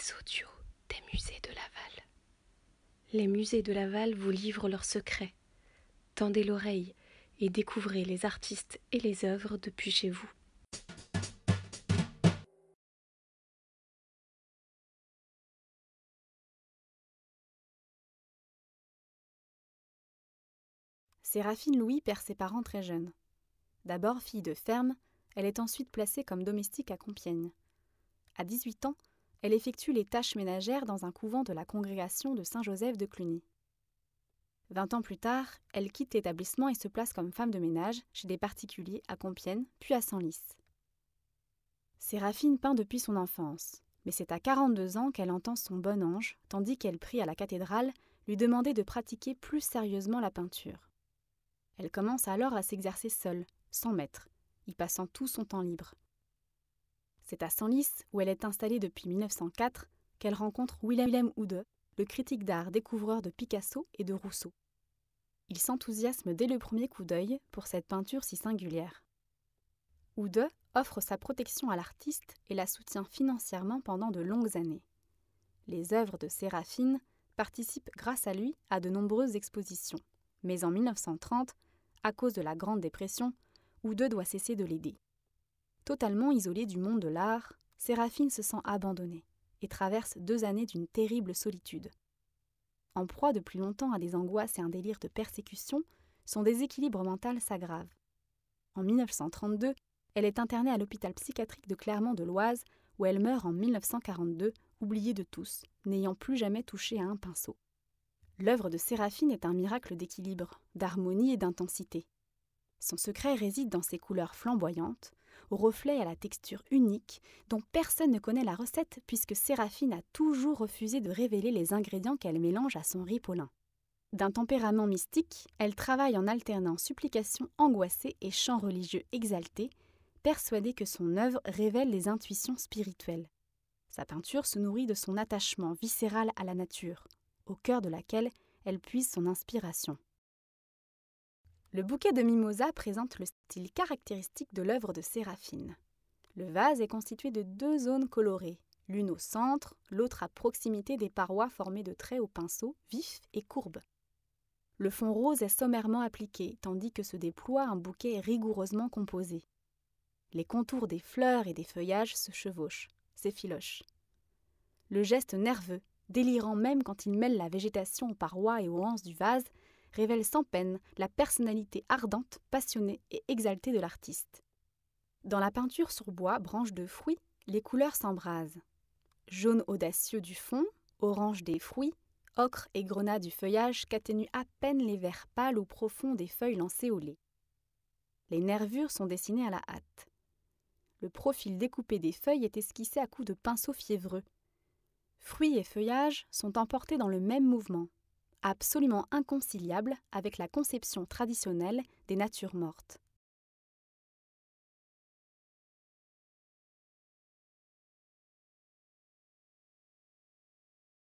Les audios des musées de Laval. Les musées de Laval vous livrent leurs secrets. Tendez l'oreille et découvrez les artistes et les œuvres depuis chez vous. Séraphine Louis perd ses parents très jeune. D'abord fille de ferme, elle est ensuite placée comme domestique à Compiègne. À 18 ans, elle effectue les tâches ménagères dans un couvent de la congrégation de Saint-Joseph de Cluny. 20 ans plus tard, elle quitte l'établissement et se place comme femme de ménage chez des particuliers à Compiègne, puis à Senlis. Séraphine peint depuis son enfance, mais c'est à 42 ans qu'elle entend son bon ange, tandis qu'elle prie à la cathédrale, lui demander de pratiquer plus sérieusement la peinture. Elle commence alors à s'exercer seule, sans maître, y passant tout son temps libre. C'est à Senlis, où elle est installée depuis 1904, qu'elle rencontre Willem Oude, le critique d'art découvreur de Picasso et de Rousseau. Il s'enthousiasme dès le premier coup d'œil pour cette peinture si singulière. Oude offre sa protection à l'artiste et la soutient financièrement pendant de longues années. Les œuvres de Séraphine participent grâce à lui à de nombreuses expositions. Mais en 1930, à cause de la Grande Dépression, Oude doit cesser de l'aider. Totalement isolée du monde de l'art, Séraphine se sent abandonnée et traverse 2 années d'une terrible solitude. En proie depuis longtemps à des angoisses et un délire de persécution, son déséquilibre mental s'aggrave. En 1932, elle est internée à l'hôpital psychiatrique de Clermont-de-Loise, où elle meurt en 1942, oubliée de tous, n'ayant plus jamais touché à un pinceau. L'œuvre de Séraphine est un miracle d'équilibre, d'harmonie et d'intensité. Son secret réside dans ses couleurs flamboyantes, aux reflets et à la texture unique, dont personne ne connaît la recette puisque Séraphine a toujours refusé de révéler les ingrédients qu'elle mélange à son ripolin. D'un tempérament mystique, elle travaille en alternant supplications angoissées et chants religieux exaltés, persuadée que son œuvre révèle les intuitions spirituelles. Sa peinture se nourrit de son attachement viscéral à la nature, au cœur de laquelle elle puise son inspiration. Le bouquet de mimosa présente le style caractéristique de l'œuvre de Séraphine. Le vase est constitué de 2 zones colorées, l'une au centre, l'autre à proximité des parois formées de traits au pinceau, vifs et courbes. Le fond rose est sommairement appliqué, tandis que se déploie un bouquet rigoureusement composé. Les contours des fleurs et des feuillages se chevauchent, s'effilochent. Le geste nerveux, délirant même quand il mêle la végétation aux parois et aux anses du vase, révèle sans peine la personnalité ardente, passionnée et exaltée de l'artiste. Dans la peinture sur bois, branche de fruits, les couleurs s'embrasent. Jaune audacieux du fond, orange des fruits, ocre et grenat du feuillage qu'atténuent à peine les verts pâles ou profonds des feuilles lancées au lait. Les nervures sont dessinées à la hâte. Le profil découpé des feuilles est esquissé à coups de pinceau fiévreux. Fruits et feuillages sont emportés dans le même mouvement, absolument inconciliable avec la conception traditionnelle des natures mortes.